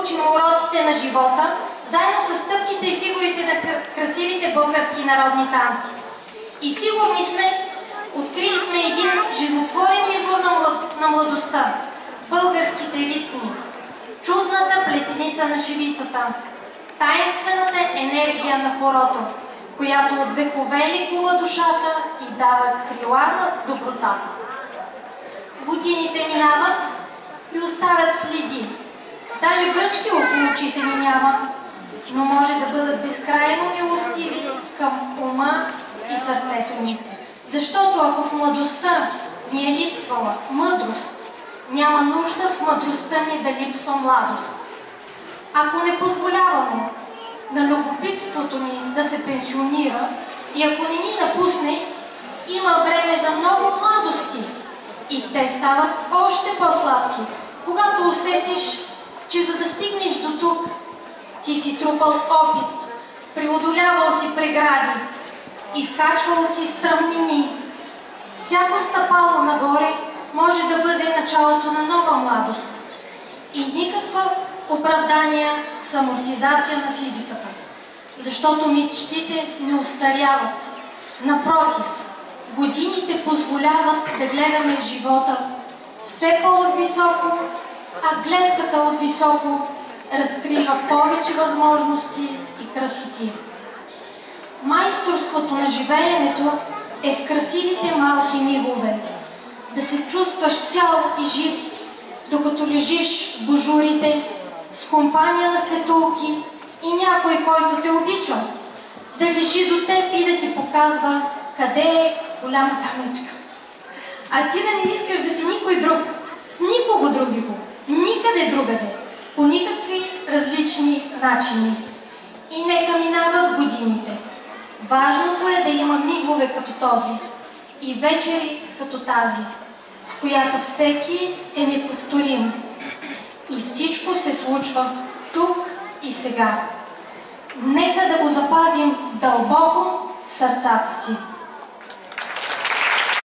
учим уроците на живота, заедно с стъпките и фигурите на красивите български народни танци. И сигурни сме, открили сме един животворен извор на младостта – българските ритми, чудната плетеница на шивицата, таинствената енергия на хорото, която от векове лекува душата и дава крила на добротата. Годините минават и оставят следи. Даже бръчки около очите ми няма, но може да бъдат безкрайно милостиви към ума и сърцето ни. Защото ако в младостта ни е липсвала мъдрост, няма нужда в мъдростта ни да липсва младост. Ако не позволяваме на любопитството ни да се пенсионира и ако не ни напусне, има време за много младости и те стават още по-сладки, когато усетиш, че за да стигнеш до тук, ти си трупал опит, преодолявал си прегради, изкачвал си стръмнини. Всяко стъпало нагоре може да бъде началото на нова младост и никаква оправдания с амортизация на физиката, защото мечтите не остаряват. Напротив, годините позволяват да гледаме живота все по-отвисоко, а гледката от високо разкрива повече възможности и красоти. Майсторството на живеенето е в красивите малки мигове. Да се чувстваш цял и жив, докато лежиш в божурите, с компания на светулки и някой, който те обича, да лежи до теб и да ти показва къде е голямата мечка. А ти да не искаш да си никой друг, с никого другиго, никъде другаде, по никакви различни начини. И нека минават годините. Важното е да има мигове като този и вечери като тази, в която всеки е неповторим. И всичко се случва тук и сега. Нека да го запазим дълбоко в сърцата си.